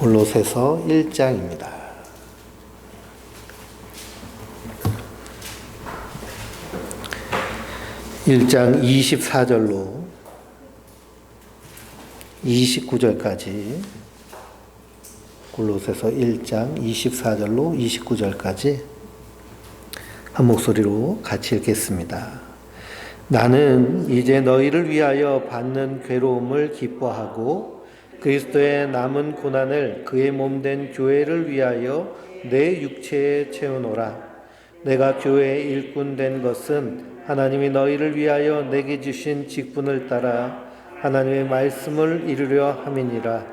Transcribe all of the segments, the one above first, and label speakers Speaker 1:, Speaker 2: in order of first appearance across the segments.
Speaker 1: 골로새서 1장입니다. 1장 24절로 29절까지, 골로새서 1장 24절로 29절까지 한 목소리로 같이 읽겠습니다. 나는 이제 너희를 위하여 받는 괴로움을 기뻐하고 그리스도의 남은 고난을 그의 몸된 교회를 위하여 내 육체에 채우노라. 내가 교회의 일꾼 된 것은 하나님이 너희를 위하여 내게 주신 직분을 따라 하나님의 말씀을 이루려 함이니라.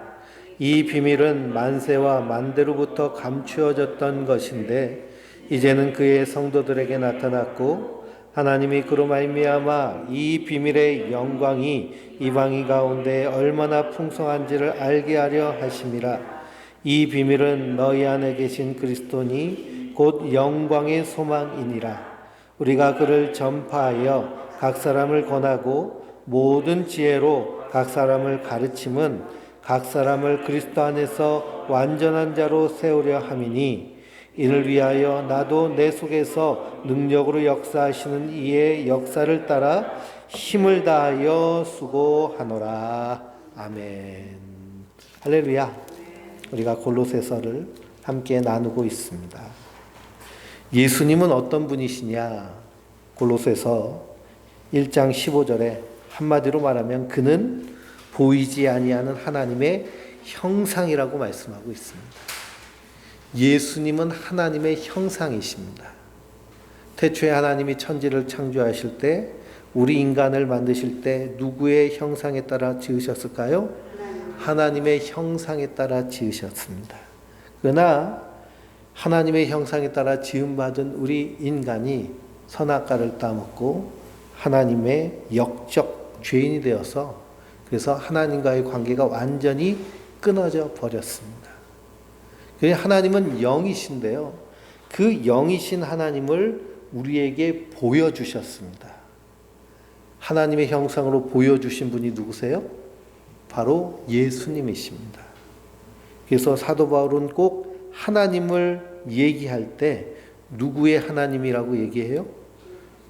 Speaker 1: 이 비밀은 만세와 만대로부터 감추어졌던 것인데 이제는 그의 성도들에게 나타났고 하나님이 그로 말미암아 이 비밀의 영광이 이방인 가운데 얼마나 풍성한지를 알게 하려 하심이라. 이 비밀은 너희 안에 계신 그리스도니 곧 영광의 소망이니라. 우리가 그를 전파하여 각 사람을 권하고 모든 지혜로 각 사람을 가르침은 각 사람을 그리스도 안에서 완전한 자로 세우려 함이니 이를 위하여 나도 내 속에서 능력으로 역사하시는 이의 역사를 따라 힘을 다하여 수고하노라. 아멘. 할렐루야. 우리가 골로새서를 함께 나누고 있습니다. 예수님은 어떤 분이시냐? 골로새서 1장 15절에 한마디로 말하면 그는 보이지 아니하는 하나님의 형상이라고 말씀하고 있습니다. 예수님은 하나님의 형상이십니다. 태초에 하나님이 천지를 창조하실 때, 우리 인간을 만드실 때 누구의 형상에 따라 지으셨을까요? 하나님의 형상에 따라 지으셨습니다. 그러나 하나님의 형상에 따라 지음받은 우리 인간이 선악과를 따먹고 하나님의 역적 죄인이 되어서, 그래서 하나님과의 관계가 완전히 끊어져 버렸습니다. 하나님은 영이신데요, 그 영이신 하나님을 우리에게 보여주셨습니다. 하나님의 형상으로 보여주신 분이 누구세요? 바로 예수님이십니다. 그래서 사도 바울은 꼭 하나님을 얘기할 때 누구의 하나님이라고 얘기해요?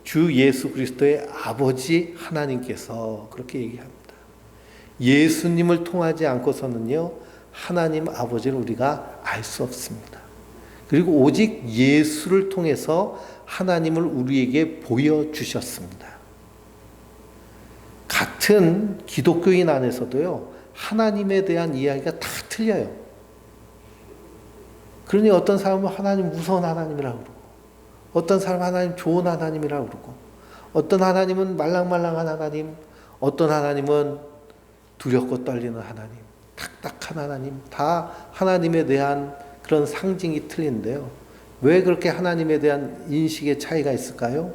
Speaker 1: 주 예수 그리스도의 아버지 하나님께서 그렇게 얘기합니다. 예수님을 통하지 않고서는요, 하나님 아버지를 우리가 알 수 없습니다. 그리고 오직 예수를 통해서 하나님을 우리에게 보여주셨습니다. 같은 기독교인 안에서도요, 하나님에 대한 이야기가 다 틀려요. 그러니 어떤 사람은 하나님 무서운 하나님이라고 그러고, 어떤 사람은 하나님 좋은 하나님이라고 그러고, 어떤 하나님은 말랑말랑한 하나님, 어떤 하나님은 두렵고 떨리는 하나님, 딱딱한 하나님, 다 하나님에 대한 그런 상징이 틀린데요. 왜 그렇게 하나님에 대한 인식의 차이가 있을까요?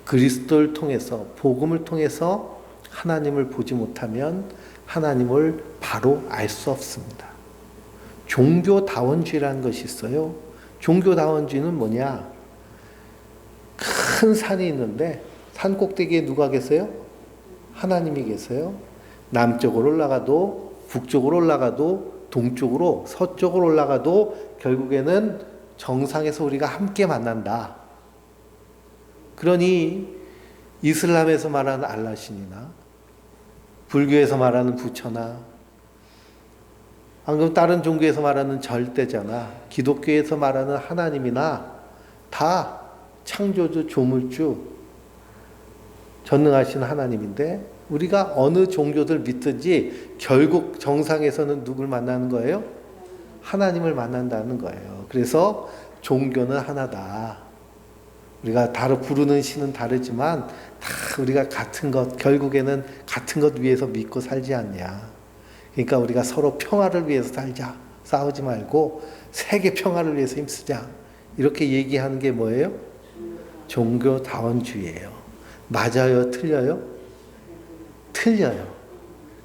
Speaker 1: 그리스도를 통해서, 복음을 통해서 하나님을 보지 못하면 하나님을 바로 알 수 없습니다. 종교다원주의라는 것이 있어요. 종교다원주의는 뭐냐? 큰 산이 있는데 산 꼭대기에 누가 계세요? 하나님이 계세요. 남쪽으로 올라가도 북쪽으로 올라가도 동쪽으로 서쪽으로 올라가도 결국에는 정상에서 우리가 함께 만난다. 그러니 이슬람에서 말하는 알라신이나 불교에서 말하는 부처나 방금 다른 종교에서 말하는 절대자나 기독교에서 말하는 하나님이나 다 창조주, 조물주, 전능하신 하나님인데 우리가 어느 종교들 믿든지 결국 정상에서는 누굴 만나는 거예요? 하나님을 만난다는 거예요. 그래서 종교는 하나다. 우리가 부르는 신은 다르지만 다 우리가 같은 것, 결국에는 같은 것 위에서 믿고 살지 않냐. 그러니까 우리가 서로 평화를 위해서 살자. 싸우지 말고 세계 평화를 위해서 힘쓰자. 이렇게 얘기하는 게 뭐예요? 종교다원주의예요. 맞아요? 틀려요? 틀려요.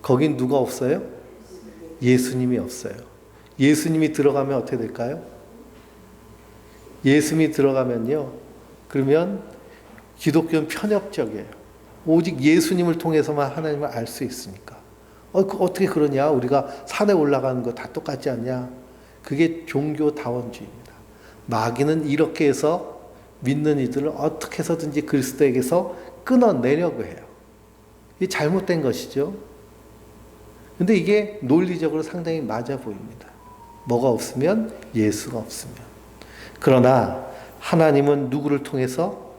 Speaker 1: 거긴 누가 없어요? 예수님이 없어요. 예수님이 들어가면 어떻게 될까요? 예수님이 들어가면요, 그러면 기독교는 편협적이에요. 오직 예수님을 통해서만 하나님을 알 수 있으니까. 어떻게 그러냐? 우리가 산에 올라가는 거 다 똑같지 않냐? 그게 종교다원주의입니다. 마귀는 이렇게 해서 믿는 이들을 어떻게 해서든지 그리스도에게서 끊어내려고 해요. 이게 잘못된 것이죠. 근데 이게 논리적으로 상당히 맞아 보입니다. 뭐가 없으면 예수가 없으면. 그러나 하나님은 누구를 통해서?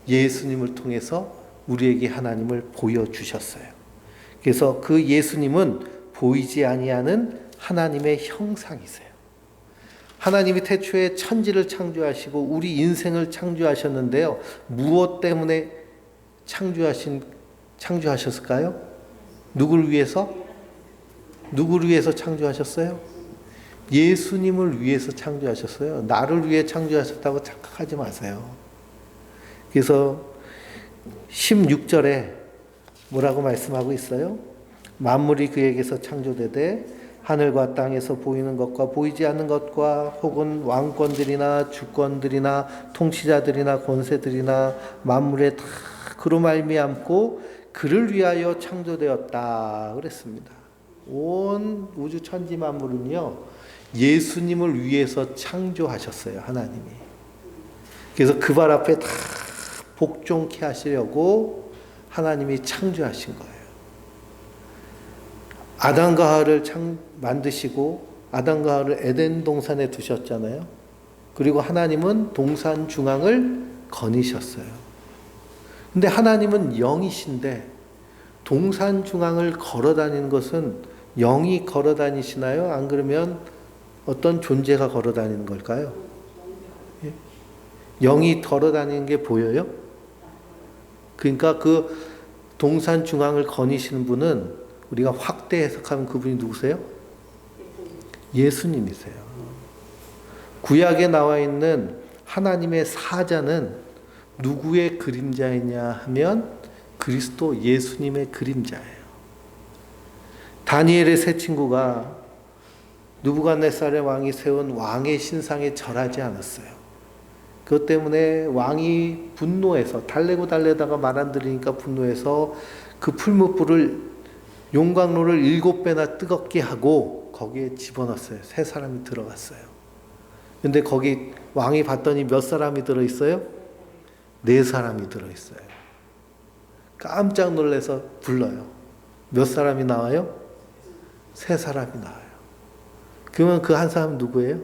Speaker 1: 예수님을 통해서 우리에게 하나님을 보여주셨어요. 그래서 그 예수님은 보이지 아니하는 하나님의 형상이세요. 하나님이 태초에 천지를 창조하시고 우리 인생을 창조하셨는데요. 무엇 때문에 창조하셨을까요? 누구를 위해서? 누구를 위해서 창조하셨어요? 예수님을 위해서 창조하셨어요. 나를 위해 창조하셨다고 착각하지 마세요. 그래서 16절에 뭐라고 말씀하고 있어요? 만물이 그에게서 창조되되 하늘과 땅에서 보이는 것과 보이지 않는 것과 혹은 왕권들이나 주권들이나 통치자들이나 권세들이나 만물에 다 그로 말미암고 그를 위하여 창조되었다 그랬습니다. 온 우주 천지 만물은요 예수님을 위해서 창조하셨어요. 하나님이. 그래서 그 발 앞에 다 복종케 하시려고 하나님이 창조하신 거예요. 아담과 하와를 만드시고 아담과 하와를 에덴 동산에 두셨잖아요. 그리고 하나님은 동산 중앙을 거니셨어요. 근데 하나님은 영이신데 동산 중앙을 걸어 다니는 것은 영이 걸어 다니시나요? 안 그러면 어떤 존재가 걸어 다니는 걸까요? 예? 영이 걸어 다니는 게 보여요? 그러니까 그 동산 중앙을 거니시는 분은 우리가 확대 해석하면 그분이 누구세요? 예수님이세요. 구약에 나와 있는 하나님의 사자는 누구의 그림자이냐 하면 그리스도 예수님의 그림자예요. 다니엘의 세 친구가 느부갓네살의 왕이 세운 왕의 신상에 절하지 않았어요. 그것 때문에 왕이 분노해서 달래고 달래다가 말 안 들으니까 분노해서 그 풀무불을 용광로를 7배나 뜨겁게 하고 거기에 집어넣었어요. 세 사람이 들어갔어요. 근데 거기 왕이 봤더니 몇 사람이 들어있어요? 4사람이 들어있어요. 깜짝 놀라서 불러요. 몇 사람이 나와요? 3사람이 나와요. 그러면 그 한 사람은 누구예요?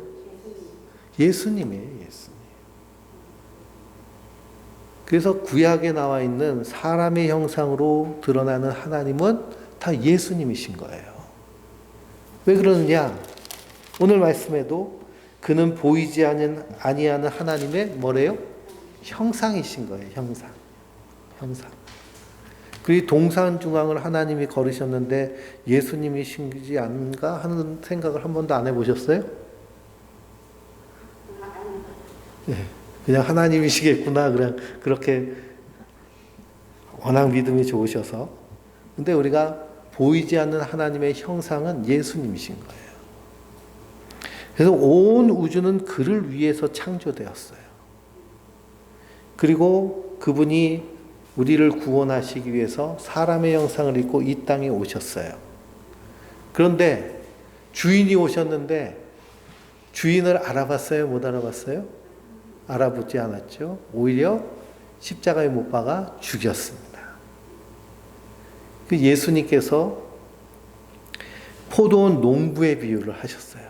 Speaker 1: 예수님이에요. 예수님. 그래서 구약에 나와 있는 사람의 형상으로 드러나는 하나님은 다 예수님이신 거예요. 왜 그러느냐? 오늘 말씀에도 그는 보이지 아니하는 하나님의 뭐래요? 형상이신 거예요. 형상. 그리고 동산 중앙을 하나님이 걸으셨는데 예수님이신지 아닌가 하는 생각을 한 번도 안 해보셨어요? 네, 그냥 하나님이시겠구나. 그냥 그렇게 워낙 믿음이 좋으셔서. 근데 우리가 보이지 않는 하나님의 형상은 예수님이신 거예요. 그래서 온 우주는 그를 위해서 창조되었어요. 그리고 그분이 우리를 구원하시기 위해서 사람의 형상을 입고 이 땅에 오셨어요. 그런데 주인이 오셨는데 주인을 알아봤어요? 못 알아봤어요? 알아보지 않았죠. 오히려 십자가에 못 박아 죽였습니다. 그 예수님께서 포도원 농부의 비유를 하셨어요.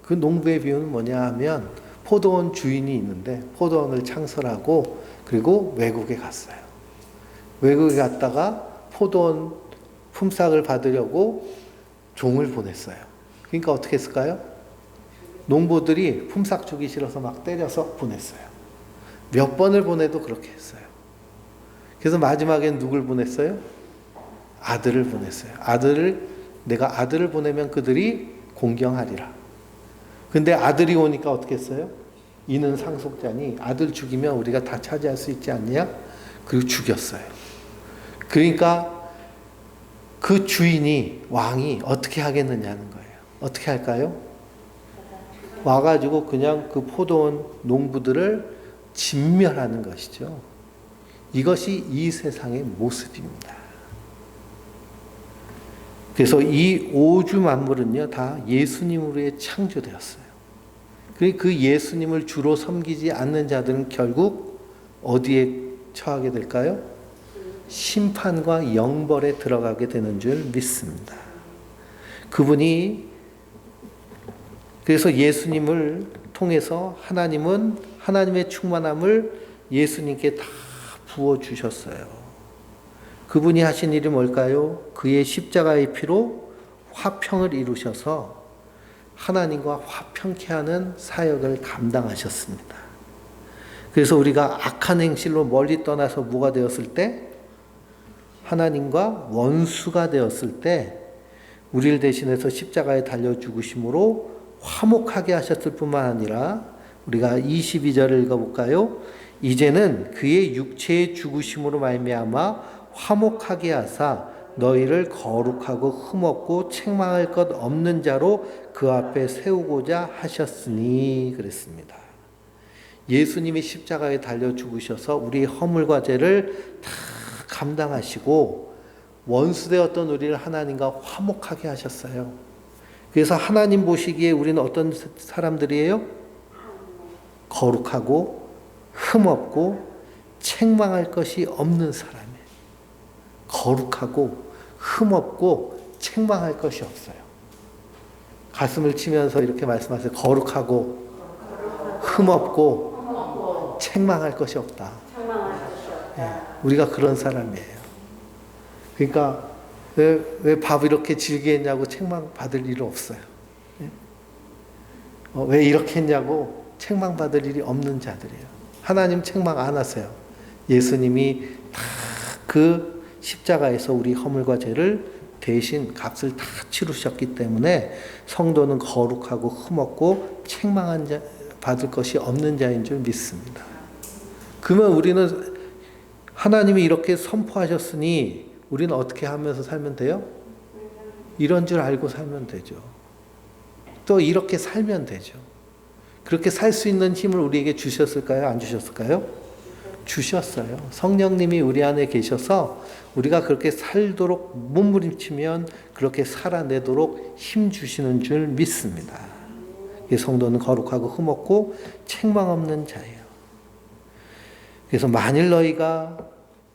Speaker 1: 그 농부의 비유는 뭐냐 하면 포도원 주인이 있는데 포도원을 창설하고 그리고 외국에 갔어요. 외국에 갔다가 포도원 품삯을 받으려고 종을 보냈어요. 그러니까 어떻게 했을까요? 농부들이 품삯 주기 싫어서 막 때려서 보냈어요. 몇 번을 보내도 그렇게 했어요. 그래서 마지막엔 누굴 보냈어요? 아들을 보냈어요. 내가 아들을 보내면 그들이 공경하리라. 근데 아들이 오니까 어떻게 했어요? 이는 상속자니 아들 죽이면 우리가 다 차지할 수 있지 않냐? 그리고 죽였어요. 그러니까 그 주인이 왕이 어떻게 하겠느냐는 거예요. 어떻게 할까요? 와가지고 그냥 그 포도원 농부들을 진멸하는 것이죠. 이것이 이 세상의 모습입니다. 그래서 이 오주 만물은요 다 예수님으로 창조되었어요. 그 예수님을 주로 섬기지 않는 자들은 결국 어디에 처하게 될까요? 심판과 영벌에 들어가게 되는 줄 믿습니다. 그분이 그래서 예수님을 통해서 하나님은 하나님의 충만함을 예수님께 다 부어주셨어요. 그분이 하신 일이 뭘까요? 그의 십자가의 피로 화평을 이루셔서 하나님과 화평케 하는 사역을 감당하셨습니다. 그래서 우리가 악한 행실로 멀리 떠나서 뭐가 되었을 때? 하나님과 원수가 되었을 때 우리를 대신해서 십자가에 달려 죽으심으로 화목하게 하셨을 뿐만 아니라 우리가 22절을 읽어볼까요? 이제는 그의 육체의 죽으심으로 말미암아 화목하게 하사 너희를 거룩하고 흠없고 책망할 것 없는 자로 그 앞에 세우고자 하셨으니 그랬습니다. 예수님이 십자가에 달려 죽으셔서 우리의 허물과 죄를 다 감당하시고 원수되었던 우리를 하나님과 화목하게 하셨어요. 그래서 하나님 보시기에 우리는 어떤 사람들이에요? 거룩하고 흠없고 책망할 것이 없는 사람이에요. 거룩하고 흠없고 책망할 것이 없어요. 가슴을 치면서 이렇게 말씀하세요. 거룩하고 흠없고 책망할 것이 없다. 네, 우리가 그런 사람이에요. 그러니까 왜 밥 이렇게 질게 했냐고 책망받을 일은 없어요. 네? 왜 이렇게 했냐고 책망받을 일이 없는 자들이에요. 하나님 책망 안 하세요. 예수님이 다 그 십자가에서 우리 허물과 죄를 대신 값을 다 치르셨기 때문에 성도는 거룩하고 흠없고 책망한 자, 받을 것이 없는 자인 줄 믿습니다. 그러면 우리는 하나님이 이렇게 선포하셨으니 우리는 어떻게 하면서 살면 돼요? 이런 줄 알고 살면 되죠. 또 이렇게 살면 되죠. 그렇게 살 수 있는 힘을 우리에게 주셨을까요? 안 주셨을까요? 주셨어요. 성령님이 우리 안에 계셔서 우리가 그렇게 살도록 몸부림치면 그렇게 살아내도록 힘 주시는 줄 믿습니다. 이 성도는 거룩하고 흠없고 책망 없는 자예요. 그래서 만일 너희가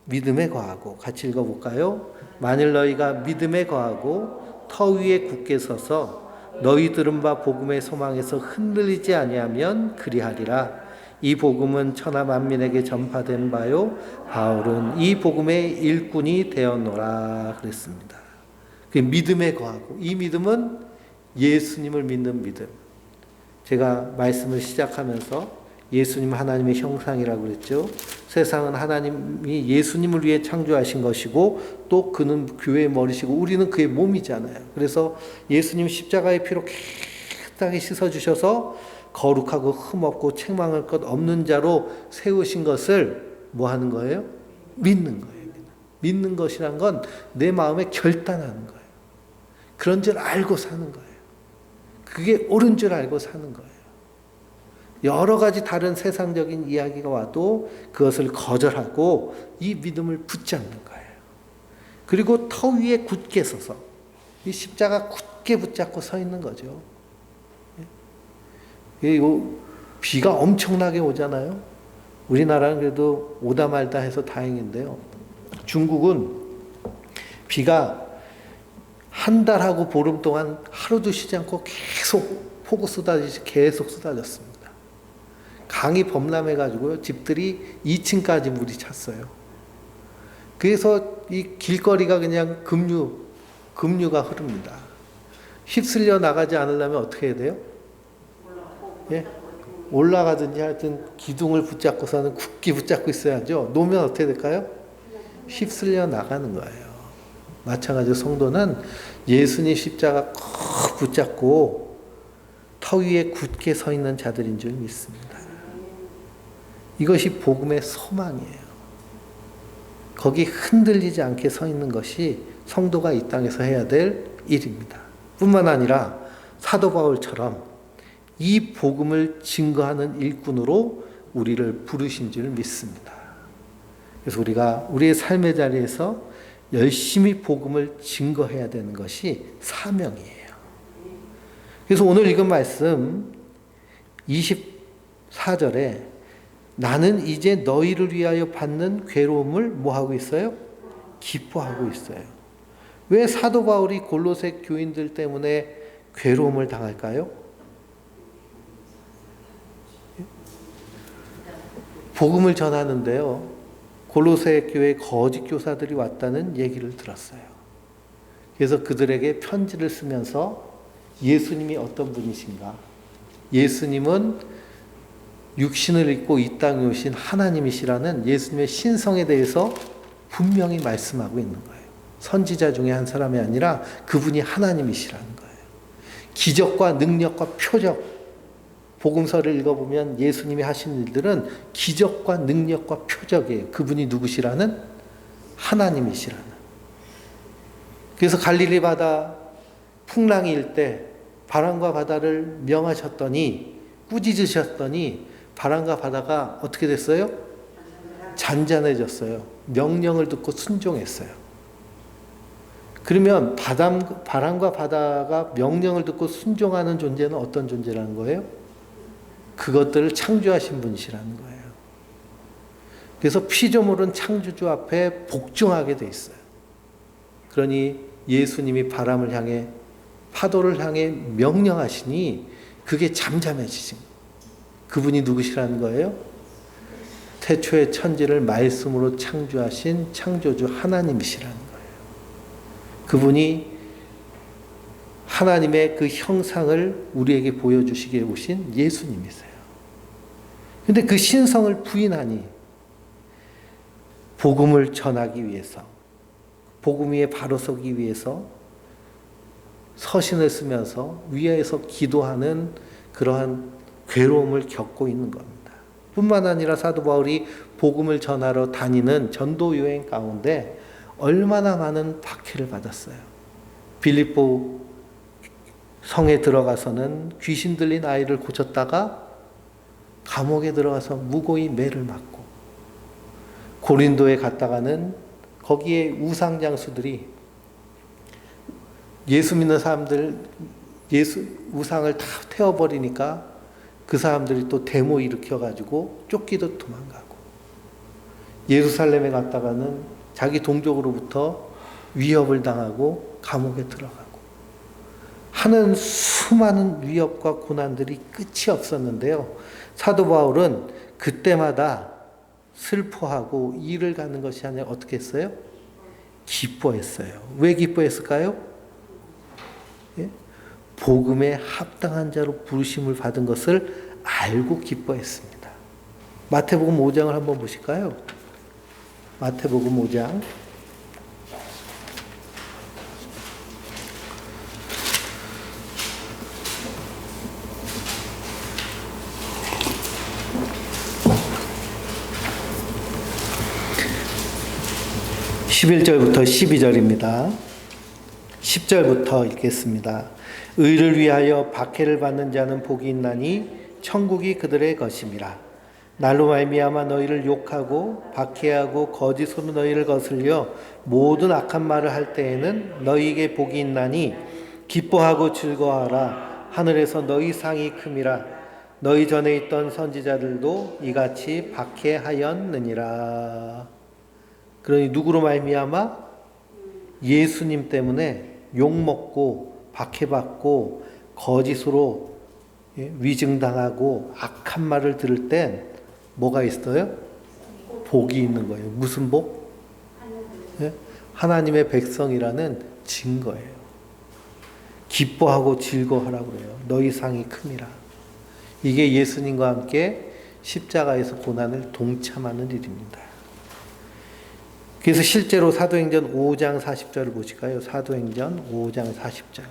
Speaker 1: 믿음에 거하고 같이 읽어볼까요? 만일 너희가 믿음에 거하고 터 위에 굳게 서서 너희 들은 바 복음의 소망에서 흔들리지 아니하면 그리하리라. 이 복음은 천하 만민에게 전파된 바요 바울은 이 복음의 일꾼이 되었노라 그랬습니다. 그 믿음에 거하고 이 믿음은 예수님을 믿는 믿음. 제가 말씀을 시작하면서 예수님 하나님의 형상이라고 그랬죠. 세상은 하나님이 예수님을 위해 창조하신 것이고 또 그는 교회의 머리시고 우리는 그의 몸이잖아요. 그래서 예수님 십자가의 피로 깨끗하게 씻어주셔서 거룩하고 흠없고 책망할 것 없는 자로 세우신 것을 뭐 하는 거예요? 믿는 거예요. 믿는 것이란 건 내 마음에 결단하는 거예요. 그런 줄 알고 사는 거예요. 그게 옳은 줄 알고 사는 거예요. 여러 가지 다른 세상적인 이야기가 와도 그것을 거절하고 이 믿음을 붙잡는 거예요. 그리고 터 위에 굳게 서서 이 십자가 굳게 붙잡고 서 있는 거죠. 비가 엄청나게 오잖아요. 우리나라는 그래도 오다 말다 해서 다행인데요. 중국은 비가 한 달하고 보름 동안 하루도 쉬지 않고 계속 폭우 쏟아지듯이 계속 쏟아졌습니다. 강이 범람해가지고요. 집들이 2층까지 물이 찼어요. 그래서 이 길거리가 그냥 급류가 흐릅니다. 휩쓸려 나가지 않으려면 어떻게 해야 돼요? 예? 올라가든지 하여튼 기둥을 붙잡고서는 굳게 붙잡고 있어야죠. 놓으면 어떻게 될까요? 휩쓸려 나가는 거예요. 마찬가지로 성도는 예수님 십자가 꼭 붙잡고 터 위에 굳게 서 있는 자들인 줄 믿습니다. 이것이 복음의 소망이에요. 거기 흔들리지 않게 서 있는 것이 성도가 이 땅에서 해야 될 일입니다. 뿐만 아니라 사도 바울처럼 이 복음을 증거하는 일꾼으로 우리를 부르신 줄 믿습니다. 그래서 우리가 우리의 삶의 자리에서 열심히 복음을 증거해야 되는 것이 사명이에요. 그래서 오늘 읽은 말씀 24절에 나는 이제 너희를 위하여 받는 괴로움을 뭐하고 있어요? 기뻐하고 있어요. 왜 사도 바울이 골로새 교인들 때문에 괴로움을 당할까요? 복음을 전하는데요. 골로새 교회 거짓 교사들이 왔다는 얘기를 들었어요. 그래서 그들에게 편지를 쓰면서 예수님이 어떤 분이신가? 예수님은 육신을 입고 이 땅에 오신 하나님이시라는 예수님의 신성에 대해서 분명히 말씀하고 있는 거예요. 선지자 중에 한 사람이 아니라 그분이 하나님이시라는 거예요. 기적과 능력과 표적, 복음서를 읽어보면 예수님이 하신 일들은 기적과 능력과 표적이에요. 그분이 누구시라는? 하나님이시라는. 그래서 갈릴리 바다 풍랑이 일 때 바람과 바다를 명하셨더니, 꾸짖으셨더니 바람과 바다가 어떻게 됐어요? 잔잔해졌어요. 명령을 듣고 순종했어요. 그러면 바람과 바다가 명령을 듣고 순종하는 존재는 어떤 존재라는 거예요? 그것들을 창조하신 분이시라는 거예요. 그래서 피조물은 창조주 앞에 복종하게 돼 있어요. 그러니 예수님이 바람을 향해 파도를 향해 명령하시니 그게 잠잠해지신 거예요. 그분이 누구시라는 거예요? 태초의 천지를 말씀으로 창조하신 창조주 하나님이시라는 거예요. 그분이 하나님의 그 형상을 우리에게 보여주시기에 오신 예수님이세요. 그런데 그 신성을 부인하니 복음을 전하기 위해서, 복음 위에 바로 서기 위해서 서신을 쓰면서 위에서 기도하는 그러한 괴로움을 겪고 있는 겁니다. 뿐만 아니라 사도 바울이 복음을 전하러 다니는 전도 여행 가운데 얼마나 많은 박해를 받았어요. 빌립보 성에 들어가서는 귀신 들린 아이를 고쳤다가 감옥에 들어가서 무고히 매를 맞고, 고린도에 갔다가는 거기에 우상장수들이 예수 믿는 사람들 우상을 다 태워버리니까 그 사람들이 또 데모 일으켜가지고 쫓기도 도망가고, 예루살렘에 갔다가는 자기 동족으로부터 위협을 당하고 감옥에 들어가고 하는 수많은 위협과 고난들이 끝이 없었는데요. 사도 바울은 그때마다 슬퍼하고 일을 가는 것이 아니라 어떻게 했어요? 기뻐했어요. 왜 기뻐했을까요? 예? 복음에 합당한 자로 부르심을 받은 것을 알고 기뻐했습니다. 마태복음 5장을 한번 보실까요? 마태복음 5장 11절부터 12절입니다. 10절부터 읽겠습니다. 의를 위하여 박해를 받는 자는 복이 있나니 천국이 그들의 것임이라. 날로 말미암아 너희를 욕하고 박해하고 거짓으로 너희를 거슬려 모든 악한 말을 할 때에는 너희에게 복이 있나니 기뻐하고 즐거워하라. 하늘에서 너희 상이 큼이라. 너희 전에 있던 선지자들도 이같이 박해하였느니라. 그러니 누구로 말미암아? 예수님 때문에 욕먹고 박해받고 거짓으로 위증당하고 악한 말을 들을 땐 뭐가 있어요? 복이 있는 거예요. 무슨 복? 하나님의 백성이라는 증거예요. 기뻐하고 즐거워하라고 그래요. 너희 상이 큼이라. 이게 예수님과 함께 십자가에서 고난을 동참하는 일입니다. 그래서 실제로 사도행전 5장 40절을 보실까요? 사도행전 5장 40절.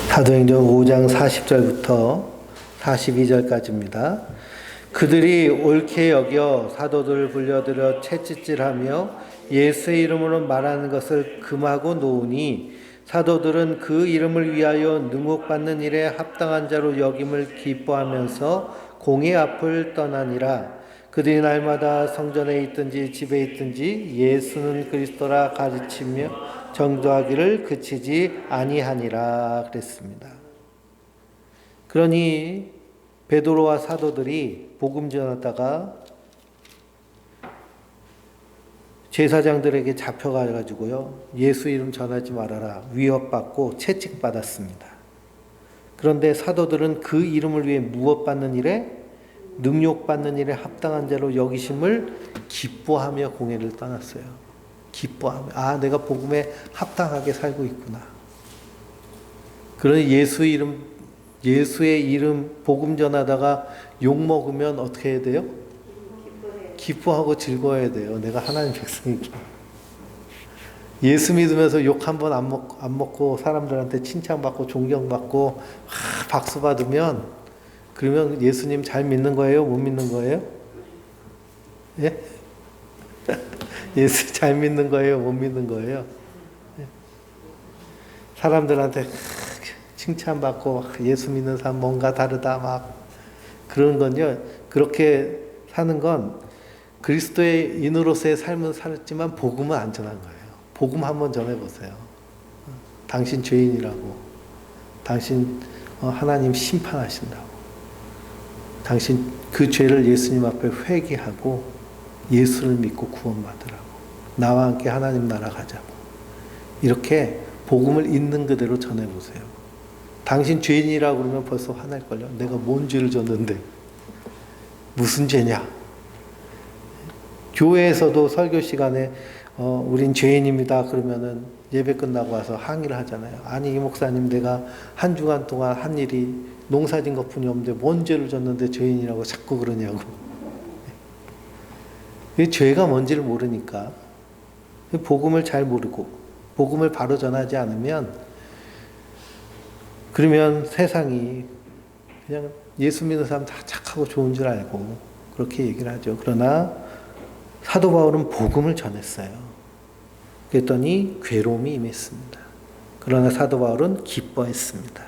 Speaker 1: 사도행전 5장 40절부터 42절까지입니다. 그들이 옳게 여겨 사도들을 불려들여 채찍질하며 예수의 이름으로 말하는 것을 금하고 놓으니 사도들은 그 이름을 위하여 능욕받는 일에 합당한 자로 여김을 기뻐하면서 공의 앞을 떠나니라. 그들이 날마다 성전에 있든지 집에 있든지 예수는 그리스도라 가르치며 전도하기를 그치지 아니하니라 그랬습니다. 그러니 베드로와 사도들이 복음 전하다가 제사장들에게 잡혀가지고요, 예수 이름 전하지 말아라 위협받고 채찍받았습니다. 그런데 사도들은 그 이름을 위해 무엇받는 일에, 능욕받는 일에 합당한 자로 여기심을 기뻐하며 공회를 떠났어요. 기뻐하며, 아, 내가 복음에 합당하게 살고 있구나. 그러니 예수의 이름 복음 전하다가 욕 먹으면 어떻게 해야 돼요? 기뻐하고 즐거워야 돼요. 내가 하나님 백성이구나. 예수 믿으면서 욕 한 번 안 먹고 사람들한테 칭찬받고 존경받고 박수 받으면, 그러면 예수님 잘 믿는 거예요? 못 믿는 거예요? 예? 예수 잘 믿는 거예요? 못 믿는 거예요? 예? 사람들한테 칭찬받고 예수 믿는 사람 뭔가 다르다 막 그런 건요, 그렇게 사는 건 그리스도의 인으로서의 삶은 살았지만 복음은 안 전한 거예요. 복음 한번 전해보세요. 당신 죄인이라고, 당신 하나님 심판하신다고, 당신 그 죄를 예수님 앞에 회개하고 예수를 믿고 구원받으라고, 나와 함께 하나님 나라 가자고, 이렇게 복음을 있는 그대로 전해보세요. 당신 죄인이라고 그러면 벌써 화날걸요. 내가 뭔 죄를 졌는데 무슨 죄냐. 교회에서도 설교 시간에 우린 죄인입니다 그러면은 예배 끝나고 와서 항의를 하잖아요. 아니 이 목사님, 내가 한 주간 동안 한 일이 농사진 것뿐이 없는데 뭔 죄를 졌는데 죄인이라고 자꾸 그러냐고. 죄가 뭔지를 모르니까, 복음을 잘 모르고 복음을 바로 전하지 않으면, 그러면 세상이 그냥 예수 믿는 사람 다 착하고 좋은 줄 알고 그렇게 얘기를 하죠. 그러나 사도 바울은 복음을 전했어요. 그랬더니 괴로움이 임했습니다. 그러나 사도 바울은 기뻐했습니다.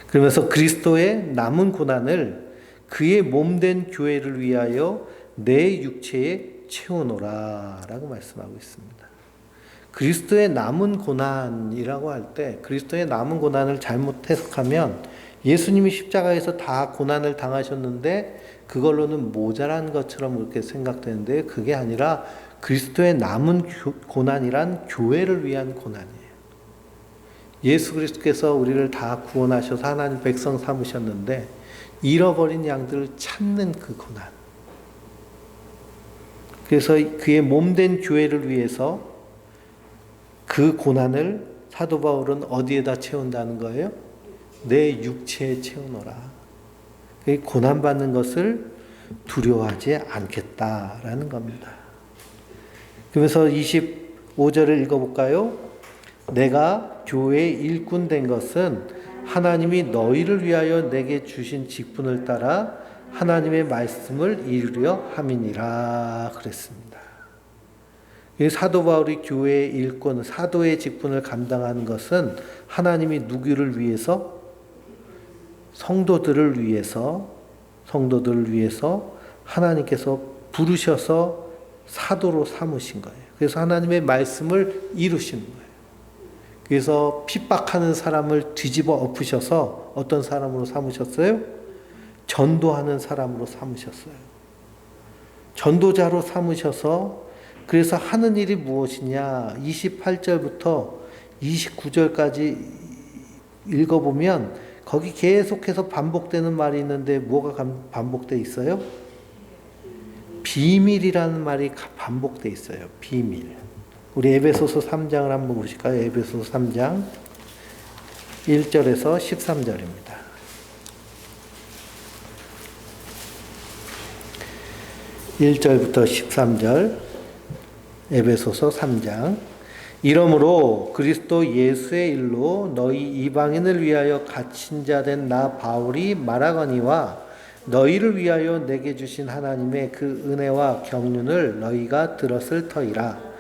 Speaker 1: 그러면서 그리스도의 남은 고난을 그의 몸된 교회를 위하여 내 육체에 채우노라 라고 말씀하고 있습니다. 그리스도의 남은 고난이라고 할 때, 그리스도의 남은 고난을 잘못 해석하면 예수님이 십자가에서 다 고난을 당하셨는데 그걸로는 모자란 것처럼 그렇게 생각되는데, 그게 아니라 그리스도의 남은 고난이란 교회를 위한 고난이에요. 예수 그리스도께서 우리를 다 구원하셔서 하나님 백성 삼으셨는데 잃어버린 양들을 찾는 그 고난. 그래서 그의 몸된 교회를 위해서 그 고난을 사도 바울은 어디에다 채운다는 거예요? 내 육체에 채우노라. 고난받는 것을 두려워하지 않겠다라는 겁니다. 그래서 25절을 읽어볼까요? 내가 교회의 일꾼 된 것은 하나님이 너희를 위하여 내게 주신 직분을 따라 하나님의 말씀을 이루려 함이니라 그랬습니다. 사도 바울이 교회의 일꾼, 사도의 직분을 감당하는 것은 하나님이 누구를 위해서? 성도들을 위해서 하나님께서 부르셔서 사도로 삼으신 거예요. 그래서 하나님의 말씀을 이루시는 거예요. 그래서 핍박하는 사람을 뒤집어 엎으셔서 어떤 사람으로 삼으셨어요? 전도하는 사람으로 삼으셨어요. 전도자로 삼으셔서, 그래서 하는 일이 무엇이냐? 28절부터 29절까지 읽어보면 거기 계속해서 반복되는 말이 있는데 뭐가 반복되어 있어요? 비밀이라는 말이 반복되어 있어요. 비밀. 우리 에베소서 3장을 한번 보실까요? 에베소서 3장 1절에서 13절입니다. 1절부터 13절, 에베소서 3장. 이러므로 그리스도 예수의 일로 너희 이방인을 위하여 갇힌 자 된 나 바울이 말하거니와 너희를 위하여 내게 주신 하나님의 그 은혜와 경륜을 너희가 들었을 터이라.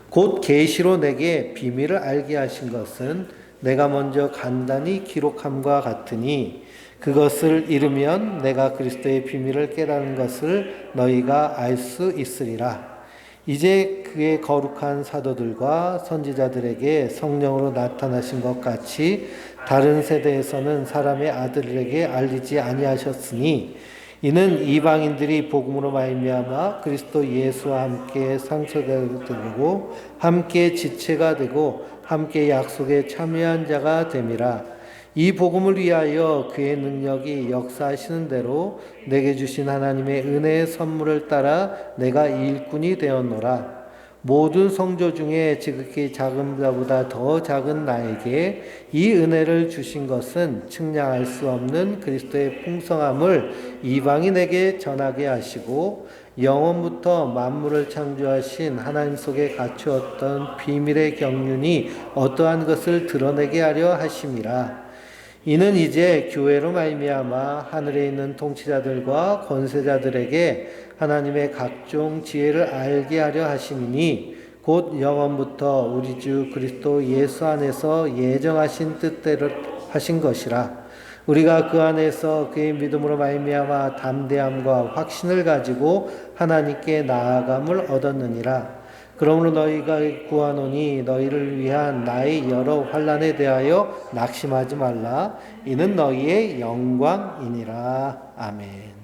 Speaker 1: 곧 계시로 내게 비밀을 알게 하신 것은 내가 먼저 간단히 기록함과 같으니 그것을 잃으면 내가 그리스도의 비밀을 깨달은 것을 너희가 알 수 있으리라. 이제 그의 거룩한 사도들과 선지자들에게 성령으로 나타나신 것 같이 다른 세대에서는 사람의 아들에게 알리지 아니하셨으니 이는 이방인들이 복음으로 말미암아 그리스도 예수와 함께 상처되고 함께 지체가 되고 함께 약속에 참여한 자가 됨이라. 이 복음을 위하여 그의 능력이 역사하시는 대로 내게 주신 하나님의 은혜의 선물을 따라 내가 일꾼이 되었노라. 모든 성도 중에 지극히 작은 자보다 더 작은 나에게 이 은혜를 주신 것은 측량할 수 없는 그리스도의 풍성함을 이방인에게 전하게 하시고 영원부터 만물을 창조하신 하나님 속에 갖추었던 비밀의 경륜이 어떠한 것을 드러내게 하려 하심이라. 이는 이제 교회로 말미암아 하늘에 있는 통치자들과 권세자들에게 하나님의 각종 지혜를 알게 하려 하심이니 곧 영원부터 우리 주 그리스도 예수 안에서 예정하신 뜻대로 하신 것이라. 우리가 그 안에서 그의 믿음으로 말미암아 담대함과 확신을 가지고 하나님께 나아감을 얻었느니라. 그러므로 너희가 구하노니 너희를 위한 나의 여러 환난에 대하여 낙심하지 말라. 이는 너희의 영광이니라. 아멘.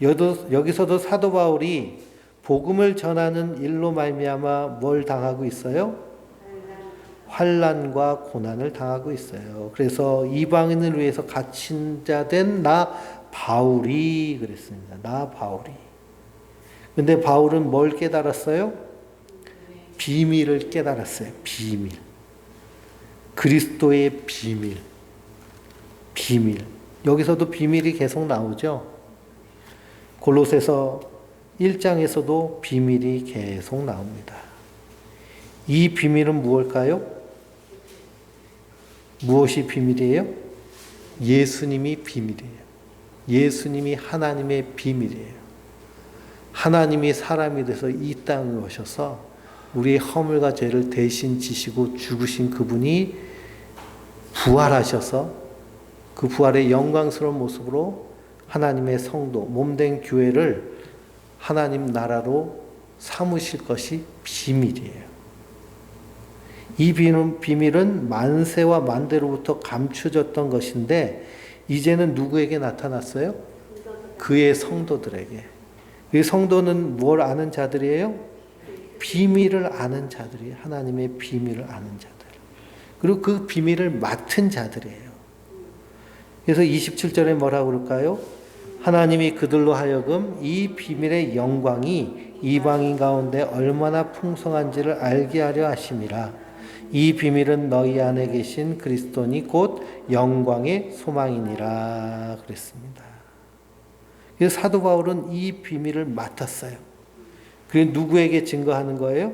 Speaker 1: 여기서도 사도 바울이 복음을 전하는 일로 말미암아 뭘 당하고 있어요? 환난과 고난을 당하고 있어요. 그래서 이방인을 위해서 갇힌 자 된 나 바울이 그랬습니다. 나 바울이. 근데 바울은 뭘 깨달았어요? 비밀을 깨달았어요. 비밀. 그리스도의 비밀. 비밀. 여기서도 비밀이 계속 나오죠. 골로새서 1장에서도 비밀이 계속 나옵니다. 이 비밀은 무엇일까요? 무엇이 비밀이에요? 예수님이 비밀이에요. 예수님이 하나님의 비밀이에요. 하나님이 사람이 돼서 이 땅에 오셔서 우리의 허물과 죄를 대신 지시고 죽으신 그분이 부활하셔서 그 부활의 영광스러운 모습으로 하나님의 성도, 몸된 교회를 하나님 나라로 삼으실 것이 비밀이에요. 이 비밀은 만세와 만대로부터 감추어졌던 것인데 이제는 누구에게 나타났어요? 그의 성도들에게. 그 성도는 뭘 아는 자들이에요? 비밀을 아는 자들이 하나님의 비밀을 아는 자들. 그리고 그 비밀을 맡은 자들이에요. 그래서 27절에 뭐라고 그럴까요? 하나님이 그들로 하여금 이 비밀의 영광이 이방인 가운데 얼마나 풍성한지를 알게 하려 하심이라. 이 비밀은 너희 안에 계신 그리스도니 곧 영광의 소망이니라 그랬습니다. 그래서 사도 바울은 이 비밀을 맡았어요. 그게 누구에게 증거하는 거예요?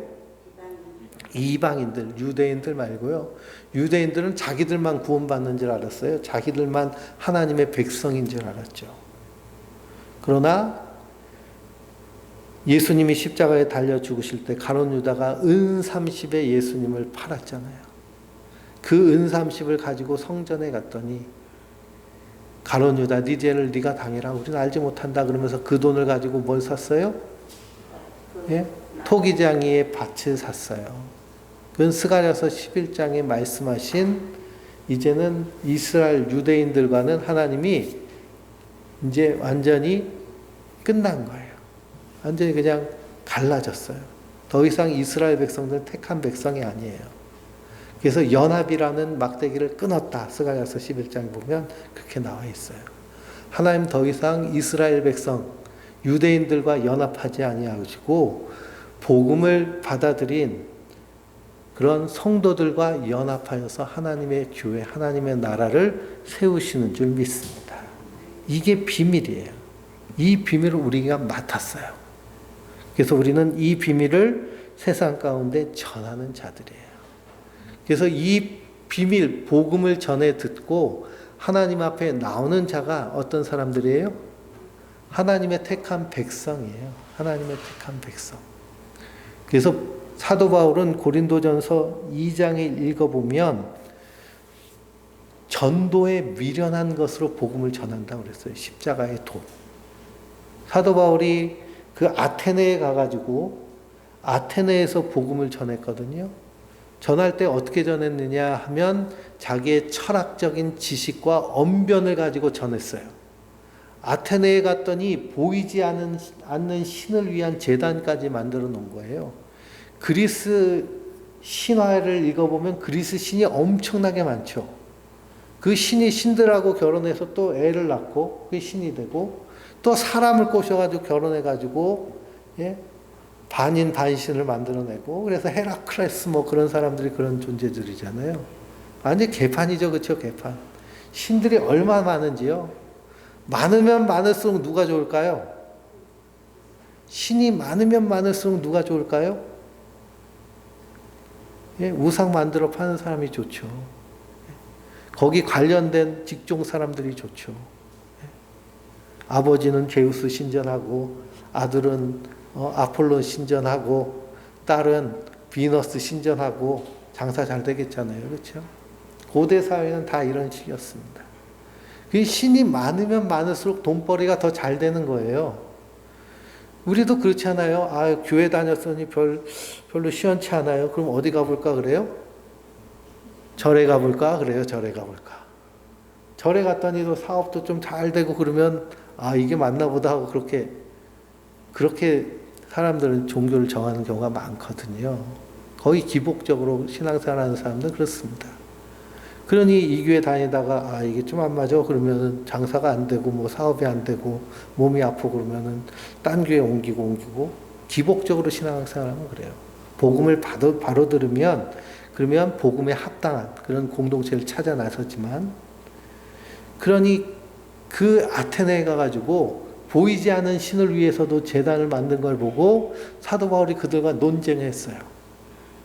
Speaker 1: 이방인들, 유대인들 말고요. 유대인들은 자기들만 구원받는 줄 알았어요. 자기들만 하나님의 백성인 줄 알았죠. 그러나 예수님이 십자가에 달려 죽으실 때 가룟 유다가 은 30에 예수님을 팔았잖아요. 그 은 30을 가지고 성전에 갔더니 가룟 유다, 네 죄를 네가 당해라. 우리는 알지 못한다. 그러면서 그 돈을 가지고 뭘 샀어요? 예? 토기장이의 밭을 샀어요. 그건 스가랴서 11장에 말씀하신 이제는 이스라엘 유대인들과는 하나님이 이제 완전히 끝난 거예요. 완전히 그냥 갈라졌어요. 더 이상 이스라엘 백성들은 택한 백성이 아니에요. 그래서 연합이라는 막대기를 끊었다. 스가랴서 11장 보면 그렇게 나와 있어요. 하나님 더 이상 이스라엘 백성 유대인들과 연합하지 아니하시고 복음을 받아들인 그런 성도들과 연합하여서 하나님의 교회, 하나님의 나라를 세우시는 줄 믿습니다. 이게 비밀이에요. 이 비밀을 우리가 맡았어요. 그래서 우리는 이 비밀을 세상 가운데 전하는 자들이에요. 그래서 이 비밀, 복음을 전해 듣고 하나님 앞에 나오는 자가 어떤 사람들이에요? 하나님의 택한 백성이에요. 하나님의 택한 백성. 그래서 사도 바울은 고린도전서 2장에 읽어보면 전도에 미련한 것으로 복음을 전한다고 그랬어요. 십자가의 도. 사도 바울이 그 아테네에 가가지고 아테네에서 복음을 전했거든요. 전할 때 어떻게 전했느냐 하면 자기의 철학적인 지식과 언변을 가지고 전했어요. 아테네에 갔더니 보이지 않는 신을 위한 제단까지 만들어 놓은 거예요. 그리스 신화를 읽어보면 그리스 신이 엄청나게 많죠. 그 신이 신들하고 결혼해서 또 애를 낳고 그게 신이 되고 또 사람을 꼬셔가지고 결혼해가지고 반인 반신을 만들어내고 그래서 헤라클레스 뭐 그런 사람들이 그런 존재들이잖아요. 완전 개판이죠, 그렇죠? 개판. 신들이 얼마나 많은지요. 많으면 많을수록 누가 좋을까요? 신이 많으면 많을수록 누가 좋을까요? 우상 만들어 파는 사람이 좋죠. 거기 관련된 직종 사람들이 좋죠. 아버지는 제우스 신전하고 아들은 아폴로 신전하고 딸은 비너스 신전하고 장사 잘 되겠잖아요. 그렇죠? 고대 사회는 다 이런 식이었습니다. 그 신이 많으면 많을수록 돈벌이가 더 잘 되는 거예요. 우리도 그렇지 않아요? 아, 교회 다녔으니 별로 시원치 않아요. 그럼 어디 가볼까 그래요? 절에 가볼까 그래요. 절에 가볼까. 절에 갔더니도 사업도 좀 잘 되고 그러면 아, 이게 맞나 보다 하고 그렇게 사람들은 종교를 정하는 경우가 많거든요. 거의 기복적으로 신앙생활하는 사람들은 그렇습니다. 그러니 이 교회 다니다가 아, 이게 좀 안 맞아 그러면은 장사가 안 되고 뭐 사업이 안 되고 몸이 아프고 그러면은 딴 교회 옮기고 기복적으로 신앙생활하면 그래요. 복음을 바로 들으면 그러면 복음에 합당한 그런 공동체를 찾아 나섰지만 그러니 그 아테네에 가가지고 보이지 않은 신을 위해서도 제단을 만든 걸 보고 사도 바울이 그들과 논쟁했어요.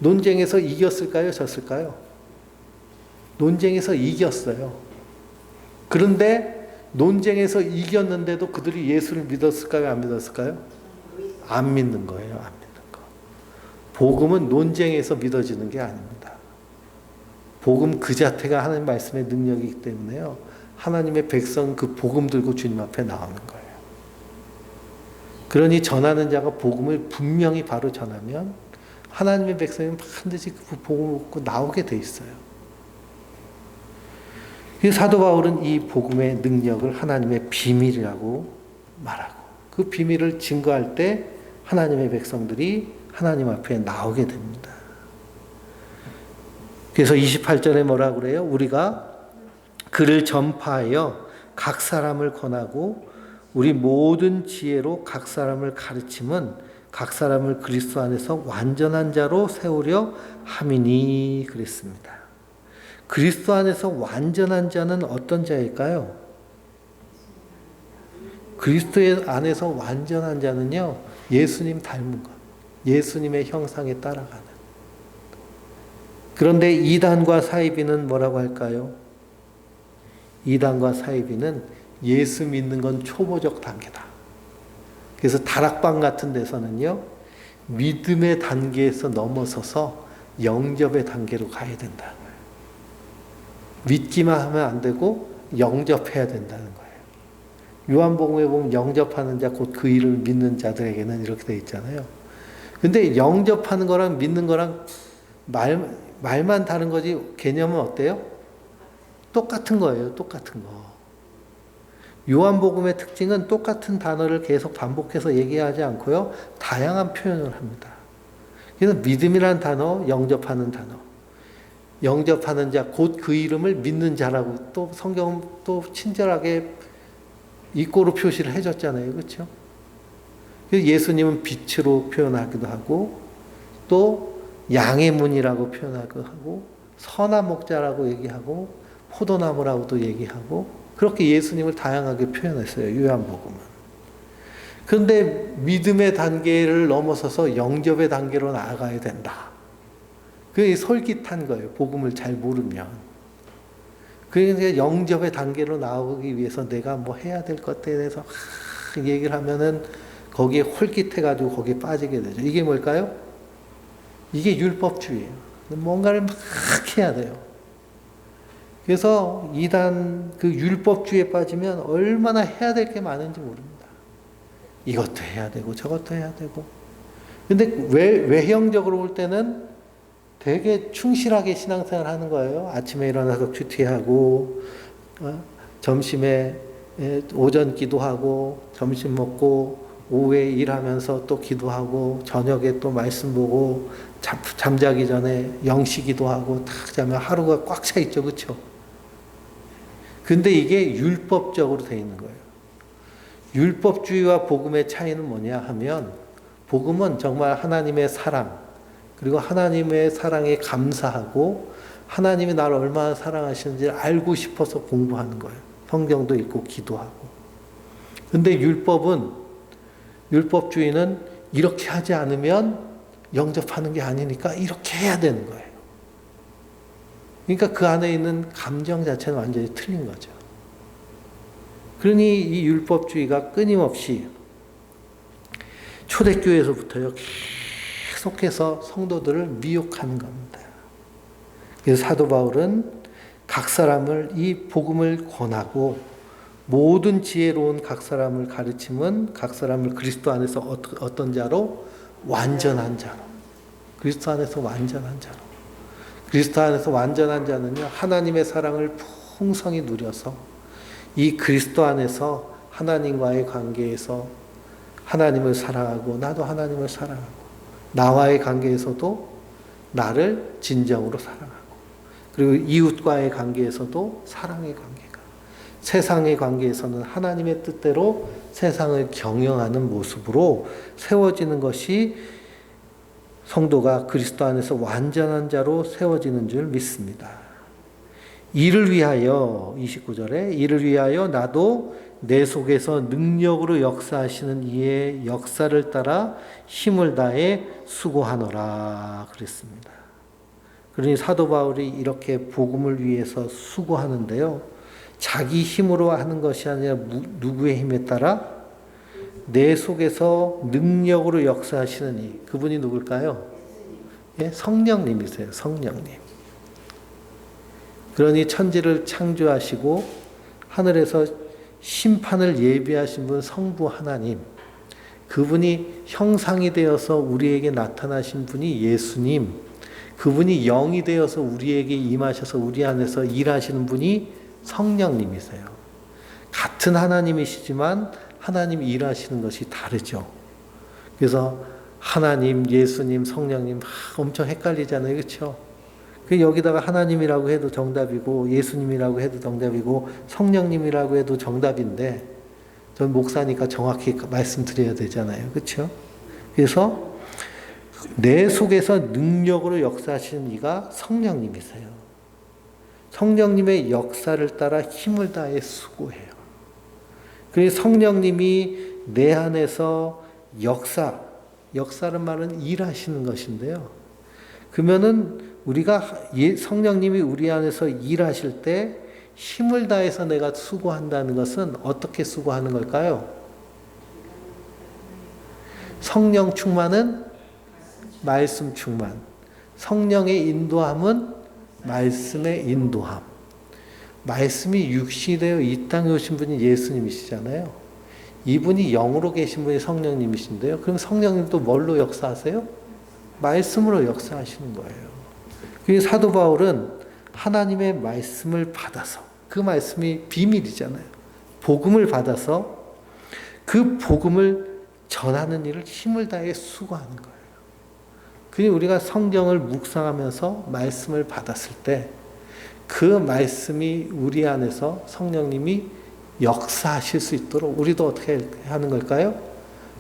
Speaker 1: 논쟁에서 이겼을까요? 졌을까요? 논쟁에서 이겼어요. 그런데 논쟁에서 이겼는데도 그들이 예수를 믿었을까요? 안 믿었을까요? 안 믿는 거예요. 안 믿는 거. 복음은 논쟁에서 믿어지는 게 아닙니다. 복음 그 자체가 하나님 말씀의 능력이기 때문에요. 하나님의 백성 그 복음 들고 주님 앞에 나오는 거예요. 그러니 전하는 자가 복음을 분명히 바로 전하면 하나님의 백성은 반드시 그 복음을 듣고 나오게 돼 있어요. 사도 바울은 이 복음의 능력을 하나님의 비밀이라고 말하고 그 비밀을 증거할 때 하나님의 백성들이 하나님 앞에 나오게 됩니다. 그래서 28절에 뭐라 그래요? 우리가 그를 전파하여 각 사람을 권하고 우리 모든 지혜로 각 사람을 가르침은 각 사람을 그리스도 안에서 완전한 자로 세우려 함이니 그랬습니다. 그리스도 안에서 완전한 자는 어떤 자일까요? 그리스도 안에서 완전한 자는요, 예수님 닮은 것, 예수님의 형상에 따라가는. 그런데 이단과 사이비는 뭐라고 할까요? 이단과 사이비는 예수 믿는 건 초보적 단계다. 그래서 다락방 같은 데서는요, 믿음의 단계에서 넘어서서 영접의 단계로 가야 된다. 믿기만 하면 안 되고 영접해야 된다는 거예요. 요한복음에 보면 영접하는 자 곧 그 일을 믿는 자들에게는 이렇게 돼 있잖아요. 근데 영접하는 거랑 믿는 거랑 말만 다른 거지 개념은 어때요? 똑같은 거예요. 똑같은 거. 요한복음의 특징은 똑같은 단어를 계속 반복해서 얘기하지 않고요. 다양한 표현을 합니다. 그래서 믿음이라는 단어, 영접하는 단어. 영접하는 자, 곧 그 이름을 믿는 자라고 또 성경은 또 친절하게 이꼬로 표시를 해줬잖아요. 그렇죠? 예수님은 빛으로 표현하기도 하고 또 양의 문이라고 표현하기도 하고 선한 목자라고 얘기하고 포도나무라고도 얘기하고 그렇게 예수님을 다양하게 표현했어요. 요한복음은. 그런데 믿음의 단계를 넘어서서 영접의 단계로 나아가야 된다. 그게 솔깃한 거예요. 복음을 잘 모르면. 그러니까 영접의 단계로 나오기 위해서 내가 뭐 해야 될 것에 대해서 얘기를 하면은 거기에 홀깃해가지고 거기에 빠지게 되죠. 이게 뭘까요? 이게 율법주의예요. 뭔가를 막 해야 돼요. 그래서 이단 그 율법주의에 빠지면 얼마나 해야 될 게 많은지 모릅니다. 이것도 해야 되고 저것도 해야 되고. 근데 외형적으로 볼 때는 되게 충실하게 신앙생활 하는 거예요. 아침에 일어나서 큐티하고, 점심에 오전 기도하고, 점심 먹고, 오후에 일하면서 또 기도하고, 저녁에 또 말씀 보고, 잠자기 전에 영시 기도하고, 탁 자면 하루가 꽉 차 있죠. 그렇죠? 근데 이게 율법적으로 되어 있는 거예요. 율법주의와 복음의 차이는 뭐냐 하면, 복음은 정말 하나님의 사랑, 그리고 하나님의 사랑에 감사하고 하나님이 나를 얼마나 사랑하시는지 알고 싶어서 공부하는 거예요. 성경도 읽고 기도하고. 근데 율법주의는 이렇게 하지 않으면 영접하는 게 아니니까 이렇게 해야 되는 거예요. 그러니까 그 안에 있는 감정 자체는 완전히 틀린 거죠. 그러니 이 율법주의가 끊임없이 초대교회에서부터요, 계속해서 성도들을 미혹하는 겁니다. 그래서 사도 바울은 각 사람을 이 복음을 권하고 모든 지혜로운 각 사람을 가르침은 각 사람을 그리스도 안에서 어떤 자로? 완전한 자로. 그리스도 안에서 완전한 자로. 그리스도 안에서 완전한 자는요, 하나님의 사랑을 풍성히 누려서 이 그리스도 안에서 하나님과의 관계에서 하나님을 사랑하고 나도 하나님을 사랑하고 나와의 관계에서도 나를 진정으로 사랑하고 그리고 이웃과의 관계에서도 사랑의 관계가 세상의 관계에서는 하나님의 뜻대로 세상을 경영하는 모습으로 세워지는 것이 성도가 그리스도 안에서 완전한 자로 세워지는 줄 믿습니다. 이를 위하여 29절에 이를 위하여 나도 내 속에서 능력으로 역사하시는 이의 역사를 따라 힘을 다해 수고하노라 그랬습니다. 그러니 사도 바울이 이렇게 복음을 위해서 수고하는데요. 자기 힘으로 하는 것이 아니라 누구의 힘에 따라 내 속에서 능력으로 역사하시는 이 그분이 누굴까요? 예, 성령님이세요. 성령님. 그러니 천지를 창조하시고 하늘에서 심판을 예비하신 분 성부 하나님, 그분이 형상이 되어서 우리에게 나타나신 분이 예수님, 그분이 영이 되어서 우리에게 임하셔서 우리 안에서 일하시는 분이 성령님이세요. 같은 하나님이시지만 하나님이 일하시는 것이 다르죠. 그래서 하나님, 예수님, 성령님 엄청 헷갈리잖아요. 그렇죠? 여기다가 하나님이라고 해도 정답이고 예수님이라고 해도 정답이고 성령님이라고 해도 정답인데 전 목사니까 정확히 말씀드려야 되잖아요. 그렇죠? 그래서 내 속에서 능력으로 역사하시는 이가 성령님이세요. 성령님의 역사를 따라 힘을 다해 수고해요. 그래서 성령님이 내 안에서 역사는 말은 일하시는 것인데요. 그러면은 우리가 성령님이 우리 안에서 일하실 때 힘을 다해서 내가 수고한다는 것은 어떻게 수고하는 걸까요? 성령 충만은 말씀 충만. 성령의 인도함은 말씀의 인도함. 말씀이 육신이 되어 이 땅에 오신 분이 예수님이시잖아요. 이분이 영으로 계신 분이 성령님이신데요. 그럼 성령님도 뭘로 역사하세요? 말씀으로 역사하시는 거예요. 그래서 사도 바울은 하나님의 말씀을 받아서 그 말씀이 비밀이잖아요. 복음을 받아서 그 복음을 전하는 일을 힘을 다해 수고하는 거예요. 그래서 우리가 성경을 묵상하면서 말씀을 받았을 때 그 말씀이 우리 안에서 성령님이 역사하실 수 있도록 우리도 어떻게 하는 걸까요?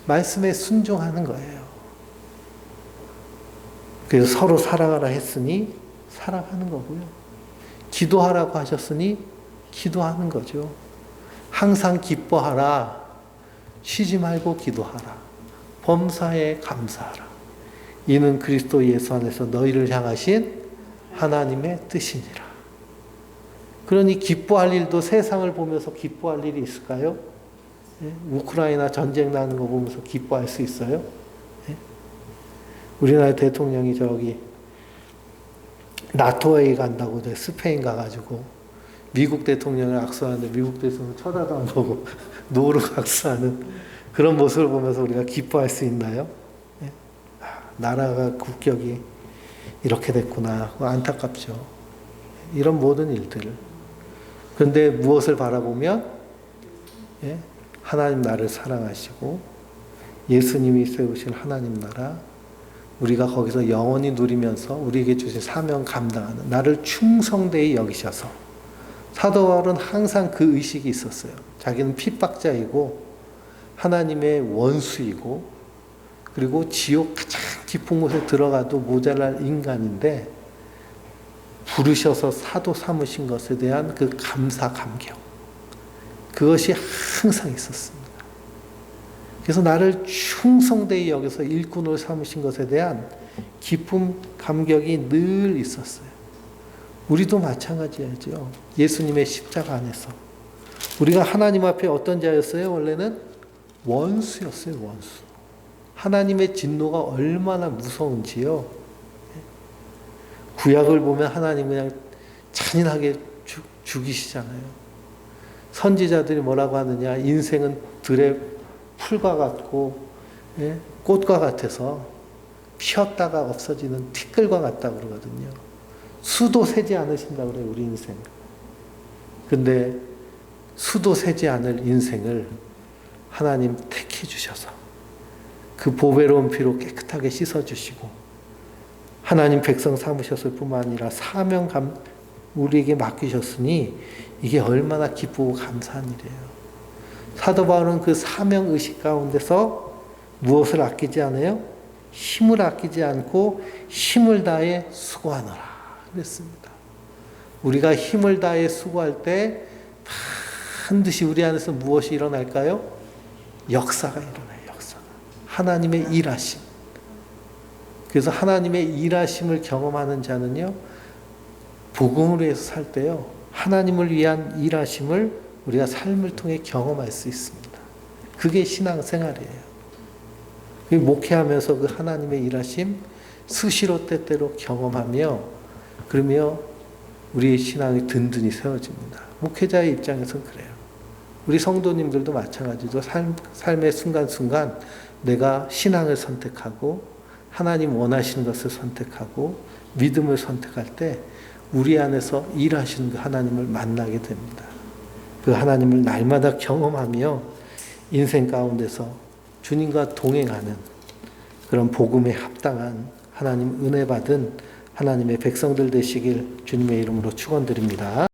Speaker 1: 말씀에 순종하는 거예요. 그래서 서로 사랑하라 했으니 사랑하는 거고요. 기도하라고 하셨으니 기도하는 거죠. 항상 기뻐하라. 쉬지 말고 기도하라. 범사에 감사하라. 이는 그리스도 예수 안에서 너희를 향하신 하나님의 뜻이니라. 그러니 기뻐할 일도 세상을 보면서 기뻐할 일이 있을까요? 우크라이나 전쟁 나는 거 보면서 기뻐할 수 있어요? 우리나라 대통령이 저기 나토에 간다고 스페인 가가지고 미국 대통령을 악수하는데 미국 대통령 쳐다도 안 보고 노르고 악수하는 그런 모습을 보면서 우리가 기뻐할 수 있나요? 나라가 국격이 이렇게 됐구나. 안타깝죠. 이런 모든 일들을. 그런데 무엇을 바라보면 하나님 나를 사랑하시고 예수님이 세우신 하나님 나라 우리가 거기서 영원히 누리면서 우리에게 주신 사명 감당하는 나를 충성되이 여기셔서 사도 바울은 항상 그 의식이 있었어요. 자기는 핍박자이고 하나님의 원수이고 그리고 지옥 가장 깊은 곳에 들어가도 모자랄 인간인데 부르셔서 사도 삼으신 것에 대한 그 감사 감격 그것이 항상 있었습니다. 그래서 나를 충성되이 여기서 일꾼으로 삼으신 것에 대한 기쁨 감격이 늘 있었어요. 우리도 마찬가지죠. 예수님의 십자가 안에서 우리가 하나님 앞에 어떤 자였어요? 원래는 원수였어요. 원수. 하나님의 진노가 얼마나 무서운지요. 구약을 보면 하나님 그냥 잔인하게 죽이시잖아요. 선지자들이 뭐라고 하느냐. 인생은 들의 풀과 같고 꽃과 같아서 피었다가 없어지는 티끌과 같다고 그러거든요. 수도 세지 않으신다고 그래요. 우리 인생. 근데 수도 세지 않을 인생을 하나님 택해 주셔서 그 보배로운 피로 깨끗하게 씻어주시고 하나님 백성 삼으셨을 뿐만 아니라 사명 우리에게 맡기셨으니 이게 얼마나 기쁘고 감사한 일이에요. 사도 바울은 그 사명의식 가운데서 무엇을 아끼지 않아요? 힘을 아끼지 않고 힘을 다해 수고하노라 그랬습니다. 우리가 힘을 다해 수고할 때 반드시 우리 안에서 무엇이 일어날까요? 역사가 일어나요. 역사가. 하나님의 일하심. 그래서 하나님의 일하심을 경험하는 자는요. 복음을 위해서 살 때요. 하나님을 위한 일하심을 우리가 삶을 통해 경험할 수 있습니다. 그게 신앙생활이에요. 목회하면서 그 하나님의 일하심 수시로 때때로 경험하며 그러며 우리의 신앙이 든든히 세워집니다. 목회자의 입장에서는 그래요. 우리 성도님들도 마찬가지죠. 삶의 순간순간 내가 신앙을 선택하고 하나님 원하시는 것을 선택하고 믿음을 선택할 때 우리 안에서 일하시는 그 하나님을 만나게 됩니다. 그 하나님을 날마다 경험하며 인생 가운데서 주님과 동행하는 그런 복음에 합당한 하나님 은혜 받은 하나님의 백성들 되시길 주님의 이름으로 축원드립니다.